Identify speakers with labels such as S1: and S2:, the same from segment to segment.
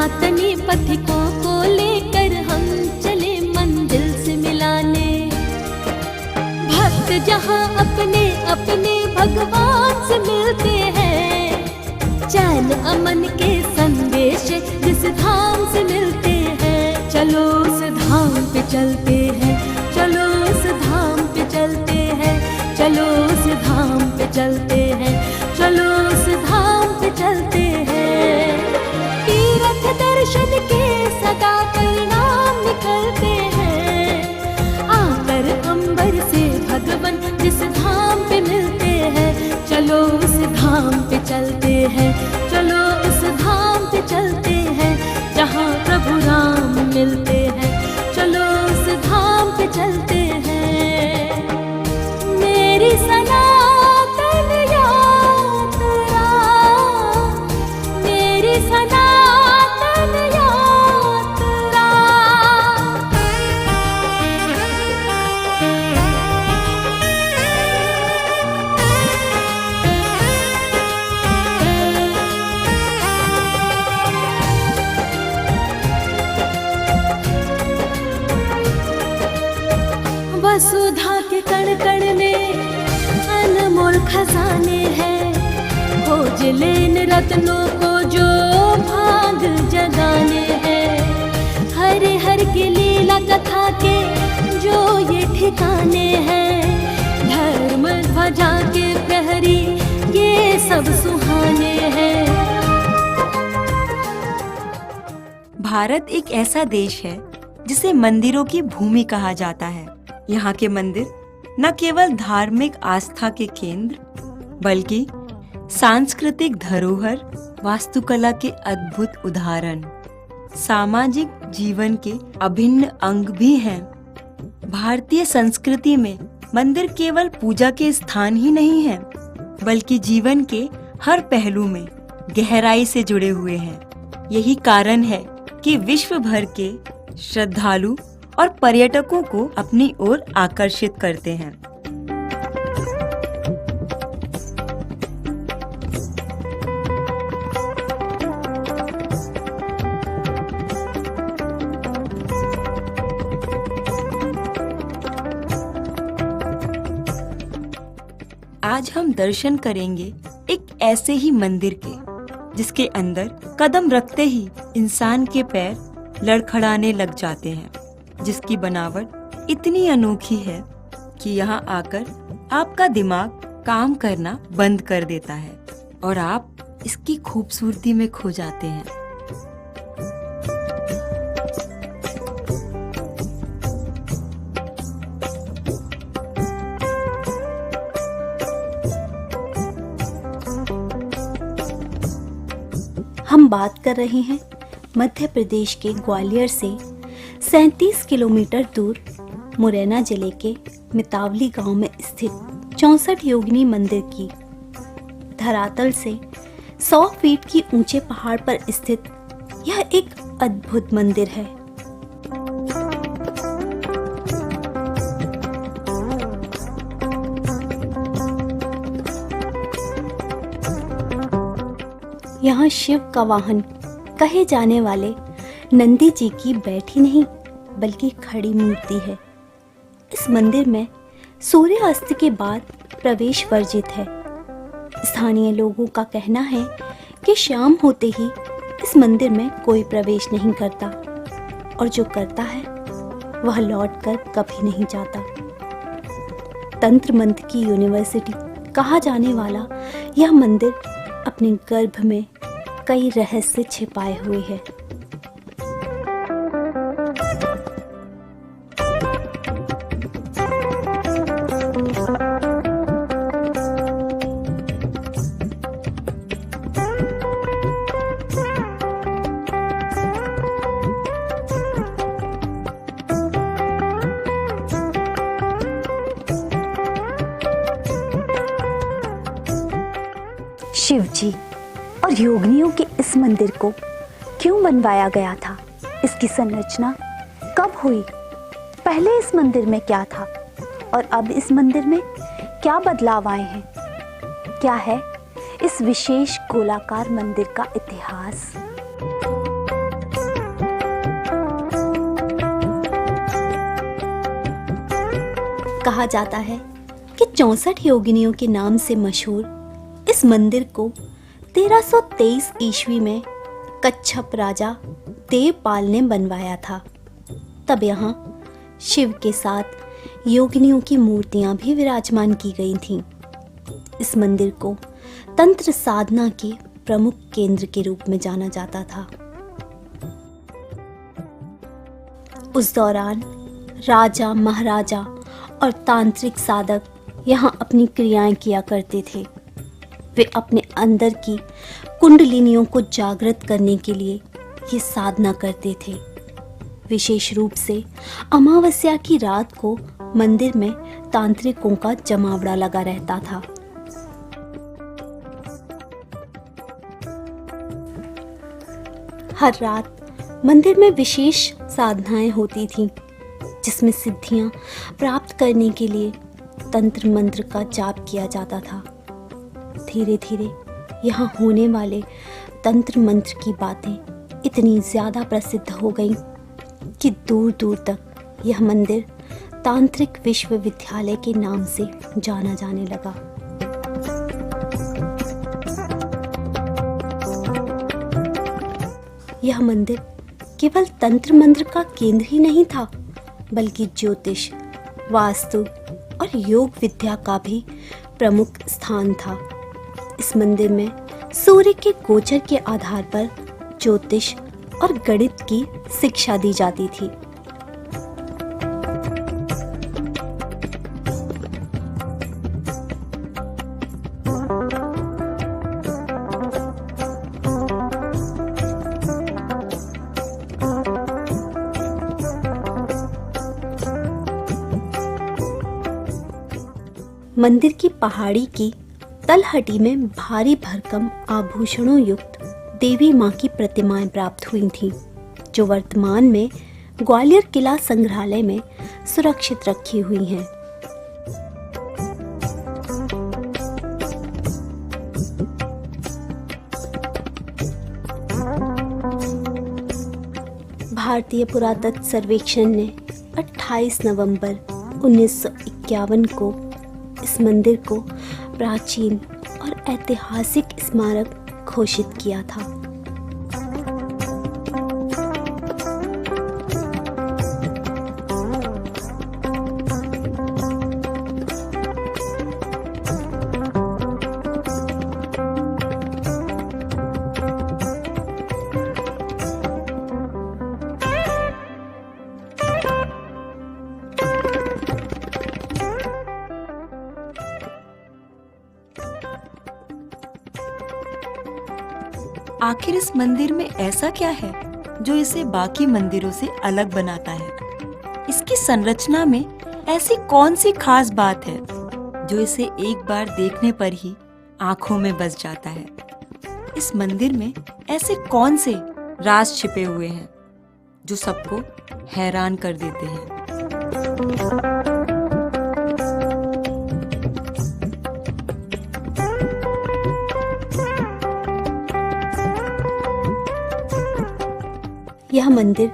S1: सनातनी पथिकों को लेकर हम चले मंदिर से मिलाने। भक्त जहाँ अपने अपने भगवान से मिलते हैं, चैन अमन के संदेश जिस धाम से मिलते हैं। चलो उस धाम पे चलते हैं, चलो उस धाम पे चलते हैं, चलो उस धाम पे चलते हैं, चलो उस धाम पे चलते हैं। तीर्थ दर्शन के सदा परिणाम निकलते हैं, आकर अंबर से भगवन जिस धाम पे मिलते हैं। चलो उस धाम पे चलते हैं, चलो उस धाम पे चलते हैं, जहाँ प्रभु राम मिलते हैं। चलो उस धाम पे चलते हैं। मेरी सनातन यात्रा, मेरी सनातन यात्रा। वसुधा के कण कण में अनमोल खजाने हैं, खोज लेन रत्नों को जो भाग जगाने हैं। हरे हर की लीला कथा के जो ये ठिकाने हैं, धर्म ध्वजा के प्रहरी ये सब सुहाने हैं।
S2: भारत एक ऐसा देश है जिसे मंदिरों की भूमि कहा जाता है। यहाँ के मंदिर न केवल धार्मिक आस्था के केंद्र, बल्कि सांस्कृतिक धरोहर, वास्तुकला के अद्भुत उदाहरण, सामाजिक जीवन के अभिन्न अंग भी हैं। भारतीय संस्कृति में मंदिर केवल पूजा के स्थान ही नहीं है, बल्कि जीवन के हर पहलू में गहराई से जुड़े हुए हैं। यही कारण है कि विश्व भर के श्रद्धालु और पर्यटकों को अपनी ओर आकर्षित करते हैं। आज हम दर्शन करेंगे एक ऐसे ही मंदिर के, जिसके अंदर कदम रखते ही इंसान के पैर लड़खड़ाने लग जाते हैं, जिसकी बनावट इतनी अनोखी है कि यहाँ आकर आपका दिमाग काम करना बंद कर देता है और आप इसकी खूबसूरती में खो जाते हैं।
S3: हम बात कर रहे हैं मध्य प्रदेश के ग्वालियर से 37 किलोमीटर दूर मुरैना जिले के मितावली गांव में स्थित 64 योगिनी मंदिर की। धरातल से 100 फीट की ऊंचे पहाड़ पर स्थित यह एक अद्भुत मंदिर है। यहाँ शिव का वाहन कहे जाने वाले नंदी जी की बैठी नहीं बल्कि खड़ी मूर्ति है। इस मंदिर में सूर्यास्त के बाद प्रवेश वर्जित है। स्थानीय लोगों का कहना है कि शाम होते ही इस मंदिर में कोई प्रवेश नहीं करता और जो करता है वह लौटकर कभी नहीं जाता। तंत्र मंत्र की यूनिवर्सिटी कहा जाने वाला यह मंदिर अपने गर्भ में कई रहस्य छिपाए हुए है। शिव जी और योगिनियों के इस मंदिर को क्यों बनवाया गया था? इसकी संरचना कब हुई? पहले इस मंदिर में क्या था और अब इस मंदिर में क्या बदलाव आए हैं? क्या है इस विशेष गोलाकार मंदिर का इतिहास? कहा जाता है कि 64 योगिनियों के नाम से मशहूर इस मंदिर को 1323 ईस्वी में कच्छप राजा देवपाल ने बनवाया था। तब यहाँ शिव के साथ योगिनियों की मूर्तियां भी विराजमान की गई थीं। इस मंदिर को तंत्र साधना के प्रमुख केंद्र के रूप में जाना जाता था। उस दौरान राजा, महाराजा और तांत्रिक साधक यहाँ अपनी क्रियाएं किया करते थे। वे अपने अंदर की कुंडलिनियों को जागृत करने के लिए ये साधना करते थे। विशेष रूप से अमावस्या की रात को मंदिर में तांत्रिकों का जमावड़ा लगा रहता था। हर रात मंदिर में विशेष साधनाएं होती थीं, जिसमें सिद्धियां प्राप्त करने के लिए तंत्र मंत्र का जाप किया जाता था। धीरे धीरे यहाँ होने वाले तंत्र मंत्र की बातें इतनी ज़्यादा प्रसिद्ध हो गईं कि दूर दूर तक यह मंदिर तांत्रिक विश्वविद्यालय के नाम से जाना जाने लगा। यह मंदिर केवल तंत्र मंत्र का केंद्र ही नहीं था, बल्कि ज्योतिष, वास्तु और योग विद्या का भी प्रमुख स्थान था। इस मंदिर में सूर्य के गोचर के आधार पर ज्योतिष और गणित की शिक्षा दी जाती थी। मंदिर की पहाड़ी की तलहटी में भारी भरकम आभूषणों युक्त देवी मां की प्रतिमाएं प्राप्त हुई थीं, जो वर्तमान में ग्वालियर किला संग्रहालय में सुरक्षित रखी हुई हैं। भारतीय पुरातत्व सर्वेक्षण ने 28 नवंबर 1951 को इस मंदिर को प्राचीन और ऐतिहासिक स्मारक घोषित किया था।
S2: आखिर इस मंदिर में ऐसा क्या है जो इसे बाकी मंदिरों से अलग बनाता है? इसकी संरचना में ऐसी कौन सी खास बात है जो इसे एक बार देखने पर ही आंखों में बस जाता है? इस मंदिर में ऐसे कौन से राज छिपे हुए हैं जो सबको हैरान कर देते हैं?
S3: यह मंदिर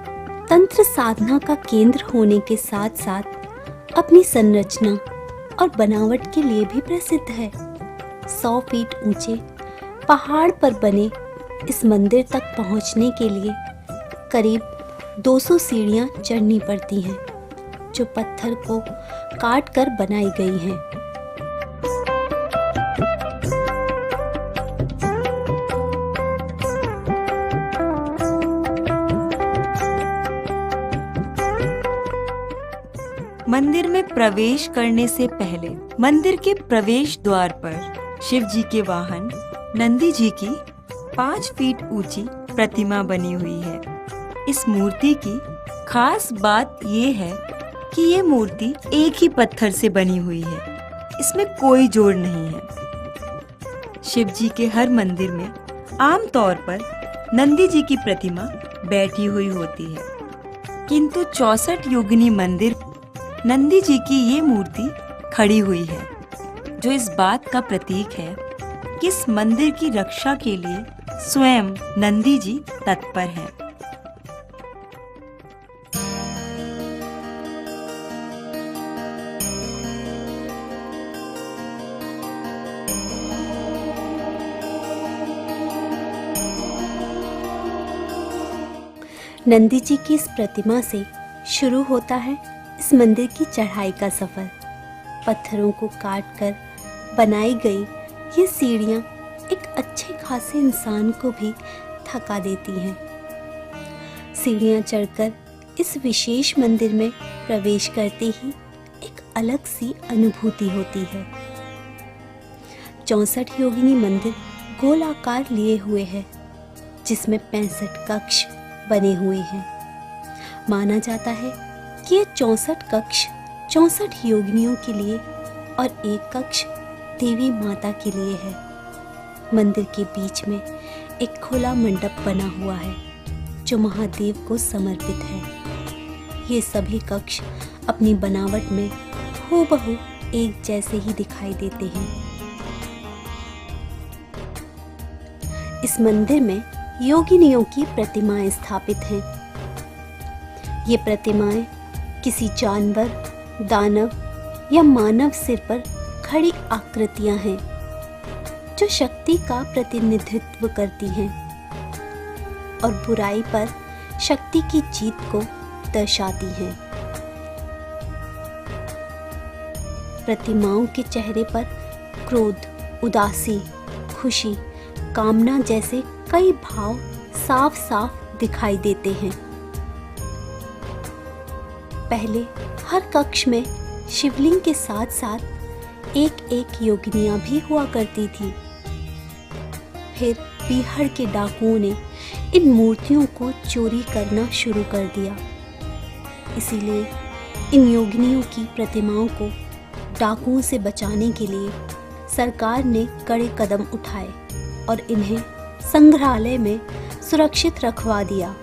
S3: तंत्र साधना का केंद्र होने के साथ साथ अपनी संरचना और बनावट के लिए भी प्रसिद्ध है। 100 फीट ऊंचे पहाड़ पर बने इस मंदिर तक पहुंचने के लिए करीब 200 सीढ़ियां चढ़नी पड़ती हैं, जो पत्थर को काट कर बनाई गई हैं।
S2: मंदिर में प्रवेश करने से पहले मंदिर के प्रवेश द्वार पर शिव जी के वाहन नंदी जी की 5 फीट ऊंची प्रतिमा बनी हुई है। इस मूर्ति की खास बात ये है कि ये मूर्ति एक ही पत्थर से बनी हुई है, इसमें कोई जोड़ नहीं है। शिव जी के हर मंदिर में आमतौर पर नंदी जी की प्रतिमा बैठी हुई होती है, किंतु 64 योगिनी मंदिर नंदी जी की ये मूर्ति खड़ी हुई है, जो इस बात का प्रतीक है कि इस मंदिर की रक्षा के लिए स्वयं नंदी जी तत्पर हैं।
S3: नंदी जी की इस प्रतिमा से शुरू होता है इस मंदिर की चढ़ाई का सफर। पत्थरों को काट कर बनाई गई ये सीढ़ियाँ एक अच्छे खासे इंसान को भी थका देती हैं। सीढ़ियाँ चढ़कर इस विशेष मंदिर में प्रवेश करते ही एक अलग सी अनुभूति होती है। 64 योगिनी मंदिर गोल आकार लिए हुए है, जिसमें 65 कक्ष बने हुए हैं। माना जाता है कि ये 64 कक्ष 64 योगिनियों के लिए और एक कक्ष देवी माता के लिए है। मंदिर के बीच में एक खुला मंडप बना हुआ है जो महादेव को समर्पित है। ये सभी कक्ष अपनी बनावट में हूबहू एक जैसे ही दिखाई देते हैं। इस मंदिर में योगिनियों की प्रतिमाएं स्थापित हैं। ये प्रतिमाएं किसी जानवर, दानव या मानव सिर पर खड़ी आकृतियां हैं जो शक्ति का प्रतिनिधित्व करती हैं और बुराई पर शक्ति की जीत को दर्शाती हैं। प्रतिमाओं के चेहरे पर क्रोध, उदासी, खुशी, कामना जैसे कई भाव साफ साफ दिखाई देते हैं। पहले हर कक्ष में शिवलिंग के साथ साथ एक एक योगिनियां भी हुआ करती थी। फिर पीहड़ के डाकुओं ने इन मूर्तियों को चोरी करना शुरू कर दिया। इसीलिए इन योगिनियों की प्रतिमाओं को डाकुओं से बचाने के लिए सरकार ने कड़े कदम उठाए और इन्हें संग्रहालय में सुरक्षित रखवा दिया।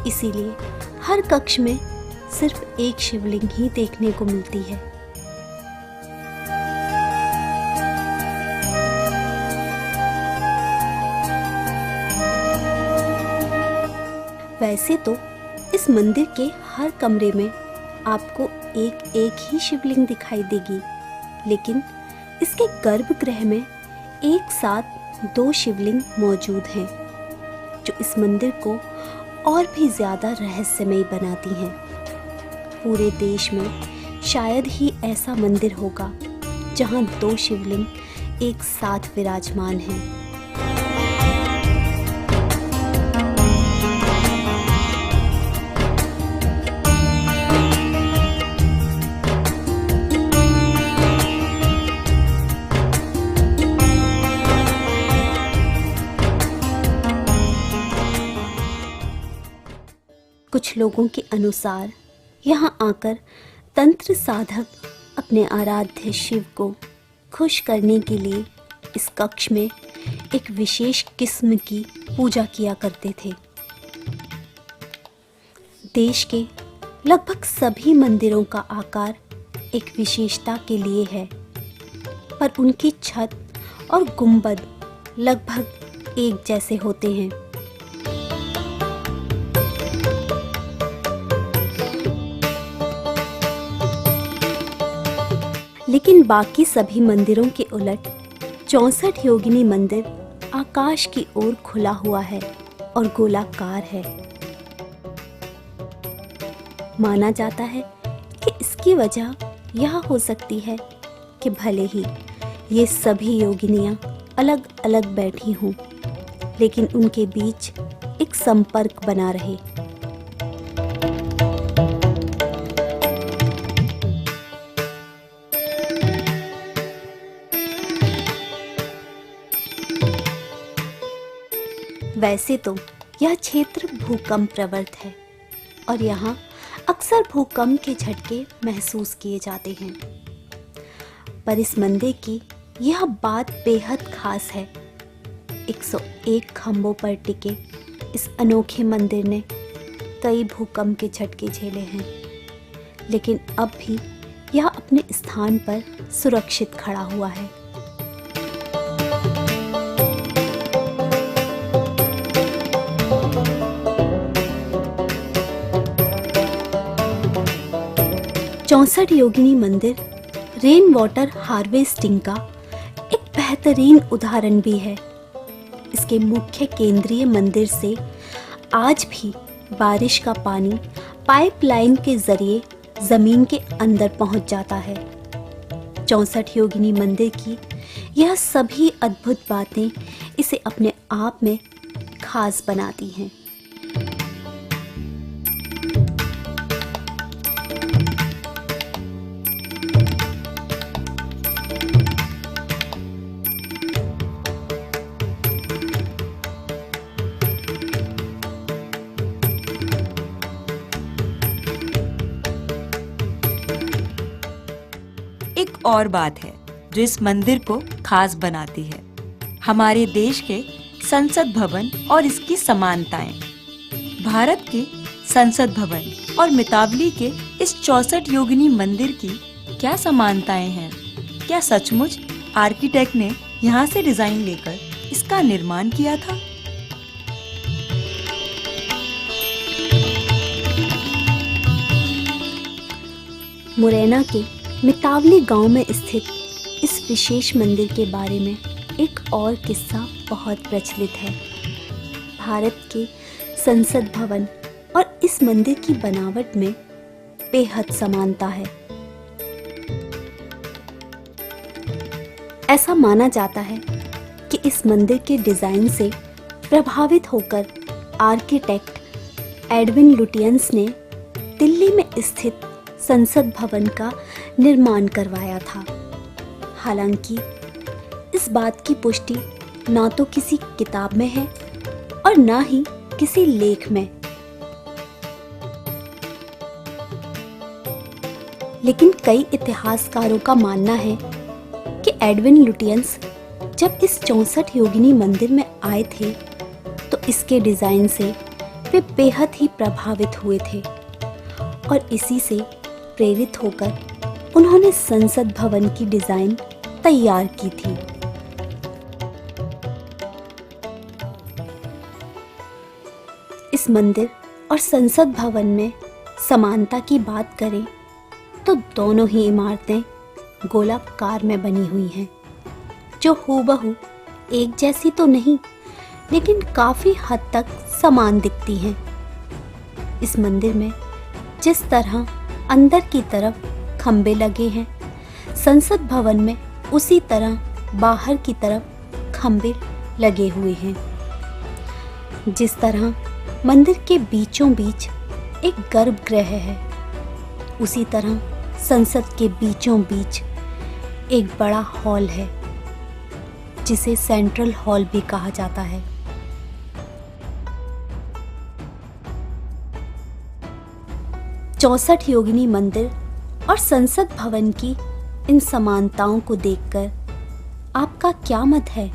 S3: इसीलिए हर कक्ष में सिर्फ एक शिवलिंग ही देखने को मिलती है। वैसे तो इस मंदिर के हर कमरे में आपको एक एक ही शिवलिंग दिखाई देगी, लेकिन इसके गर्भगृह में एक साथ 2 शिवलिंग मौजूद हैं, जो इस मंदिर को और भी ज्यादा रहस्यमयी बनाती हैं। पूरे देश में शायद ही ऐसा मंदिर होगा जहां 2 शिवलिंग एक साथ विराजमान हैं। कुछ लोगों के अनुसार यहाँ आकर तंत्र साधक अपने आराध्य शिव को खुश करने के लिए इस कक्ष में एक विशेष किस्म की पूजा किया करते थे। देश के लगभग सभी मंदिरों का आकार एक विशेषता के लिए है, पर उनकी छत और गुंबद लगभग एक जैसे होते हैं। लेकिन बाकी सभी मंदिरों के उलट 64 योगिनी मंदिर आकाश की ओर खुला हुआ है और गोलाकार है। माना जाता है कि इसकी वजह यह हो सकती है कि भले ही ये सभी योगिनियां अलग अलग बैठी हों, लेकिन उनके बीच एक संपर्क बना रहे। वैसे तो यह क्षेत्र भूकंप प्रवृत्त है और यहाँ अक्सर भूकंप के झटके महसूस किए जाते हैं, पर इस मंदिर की यह बात बेहद खास है। 101 खंभों पर टिके इस अनोखे मंदिर ने कई भूकंप के झटके झेले हैं, लेकिन अब भी यह अपने स्थान पर सुरक्षित खड़ा हुआ है। चौसठ योगिनी मंदिर रेन वाटर हार्वेस्टिंग का एक बेहतरीन उदाहरण भी है। इसके मुख्य केंद्रीय मंदिर से आज भी बारिश का पानी पाइपलाइन के जरिए जमीन के अंदर पहुंच जाता है। 64 योगिनी मंदिर की यह सभी अद्भुत बातें इसे अपने आप में खास बनाती हैं।
S2: एक और बात है जो इस मंदिर को खास बनाती है, हमारे देश के संसद भवन और इसकी समानताएं। भारत के संसद भवन और मितावली के इस 64 योगिनी मंदिर की क्या समानताएं हैं? क्या सचमुच आर्किटेक्ट ने यहाँ से डिजाइन लेकर इसका निर्माण किया था?
S3: मुरैना के मितावली गांव में स्थित इस विशेष मंदिर के बारे में एक और किस्सा बहुत प्रचलित है। भारत के संसद भवन और इस मंदिर की बनावट में बेहद समानता है। ऐसा माना जाता है कि इस मंदिर के डिजाइन से प्रभावित होकर आर्किटेक्ट एडविन लुटियंस ने दिल्ली में स्थित संसद भवन का निर्माण करवाया था। हालांकि इस बात की पुष्टि ना तो किसी किताब में है और ना ही किसी लेख में, लेकिन कई इतिहासकारों का मानना है कि एडविन लुटियंस जब इस 64 योगिनी मंदिर में आए थे तो इसके डिजाइन से वे बेहद ही प्रभावित हुए थे और इसी से प्रेरित होकर उन्होंने संसद भवन की डिजाइन तैयार की थी। इस मंदिर और संसद भवन में समानता की बात करें तो दोनों ही इमारतें गोलाकार में बनी हुई हैं, जो हूबहू एक जैसी तो नहीं लेकिन काफी हद तक समान दिखती हैं। इस मंदिर में जिस तरह अंदर की तरफ खंबे लगे हैं, संसद भवन में उसी तरह बाहर की तरफ खंबे लगे हुए हैं। जिस तरह मंदिर के बीचों बीच एक गर्भगृह है, उसी तरह संसद के बीचों बीच एक बड़ा हॉल है जिसे सेंट्रल हॉल भी कहा जाता है। चौसठ योगिनी मंदिर और संसद भवन की इन समानताओं को देखकर आपका क्या मत है?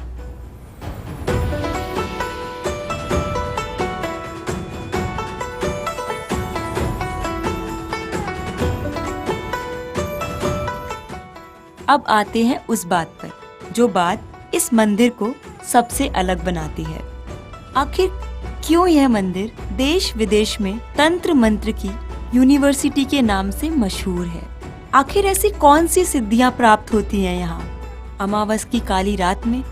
S2: अब आते हैं उस बात पर जो बात इस मंदिर को सबसे अलग बनाती है। आखिर क्यों यह मंदिर देश विदेश में तंत्र मंत्र की यूनिवर्सिटी के नाम से मशहूर है? आखिर ऐसी कौन सी सिद्धियां प्राप्त होती हैं यहाँ? अमावस की काली रात में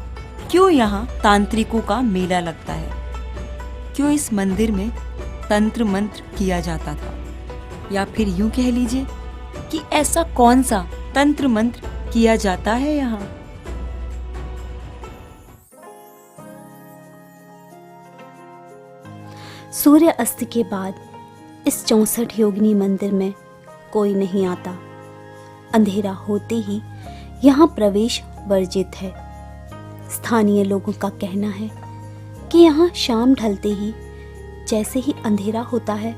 S2: क्यों यहाँ तांत्रिकों का मेला लगता है? क्यों इस मंदिर में तंत्र मंत्र किया जाता था? या फिर यूं कह लीजिए कि ऐसा कौन सा तंत्र मंत्र किया जाता है यहाँ?
S3: सूर्य अस्त के बाद इस 64 योगिनी मंदिर में कोई नहीं आता। अंधेरा होते ही यहाँ प्रवेश वर्जित है। स्थानीय लोगों का कहना है कि यहाँ शाम ढलते ही जैसे ही अंधेरा होता है,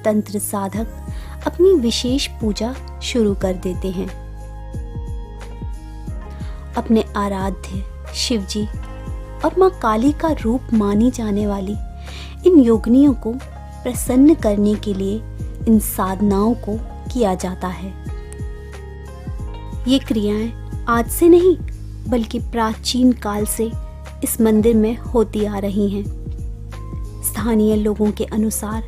S3: तंत्र साधक अपनी विशेष पूजा शुरू कर देते हैं। अपने आराध्य शिवजी और मां काली का रूप मानी जाने वाली इन योगिनियों को प्रसन्न करने के लिए इन साधनाओं को किया जाता है। ये क्रियाएं आज से नहीं बल्कि प्राचीन काल से इस मंदिर में होती आ रही हैं। स्थानीय लोगों के अनुसार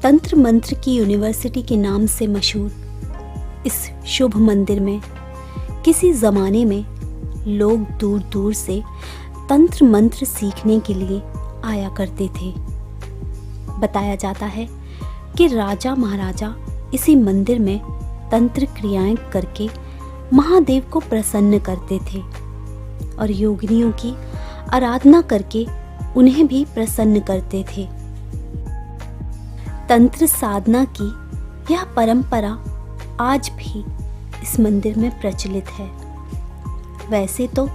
S3: तंत्र मंत्र की यूनिवर्सिटी के नाम से मशहूर इस शुभ मंदिर में किसी जमाने में लोग दूर दूर से तंत्र मंत्र सीखने के लिए आया करते थे। बताया जाता है कि राजा महाराजा इसी मंदिर में तंत्र क्रियाएं करके महादेव को प्रसन्न करते थे और योगिनियों की आराधना करके उन्हें भी प्रसन्न करते थे। तंत्र साधना की यह परंपरा आज भी इस मंदिर में प्रचलित है। वैसे तो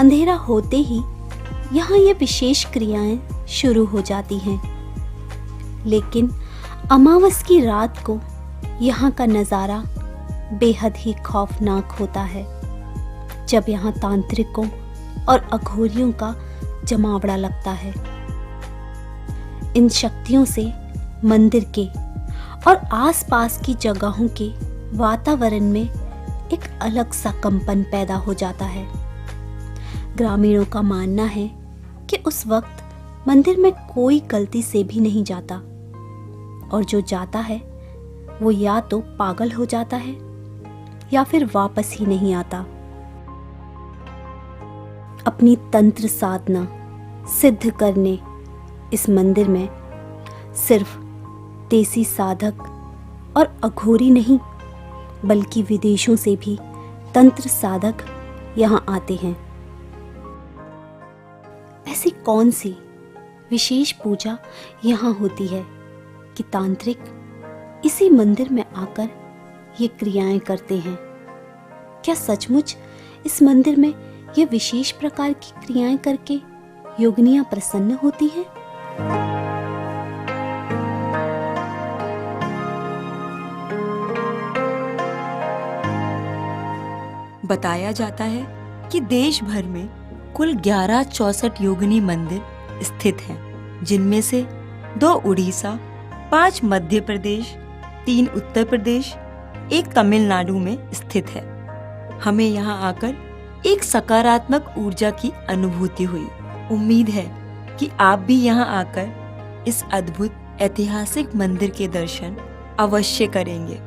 S3: अंधेरा होते ही यहाँ ये विशेष क्रियाएं शुरू हो जाती हैं, लेकिन अमावस की रात को यहाँ का नज़ारा बेहद ही खौफनाक होता है, जब यहाँ तांत्रिकों और अघोरियों का जमावड़ा लगता है। इन शक्तियों से मंदिर के और आसपास की जगहों के वातावरण में एक अलग सा कंपन पैदा हो जाता है। ग्रामीणों का मानना है कि उस वक्त मंदिर में कोई गलती से भी नहीं जाता, और जो जाता है वो या तो पागल हो जाता है या फिर वापस ही नहीं आता। अपनी तंत्र साधना सिद्ध करने इस मंदिर में सिर्फ देसी साधक और अघोरी नहीं, बल्कि विदेशों से भी तंत्र साधक यहाँ आते हैं। ऐसी कौन सी विशेष पूजा यहाँ होती है कि तांत्रिक इसी मंदिर में आकर ये क्रियाएं करते हैं? क्या सचमुच इस मंदिर में ये विशेष प्रकार की क्रियाएं करके योगिनियां प्रसन्न होती हैं?
S2: बताया जाता है कि देश भर में कुल 1164 योगिनी मंदिर स्थित हैं, जिनमें से 2 उड़ीसा, 5 मध्य प्रदेश, 3 उत्तर प्रदेश, 1 तमिलनाडु में स्थित है। हमें यहाँ आकर एक सकारात्मक ऊर्जा की अनुभूति हुई। उम्मीद है कि आप भी यहाँ आकर इस अद्भुत ऐतिहासिक मंदिर के दर्शन अवश्य करेंगे।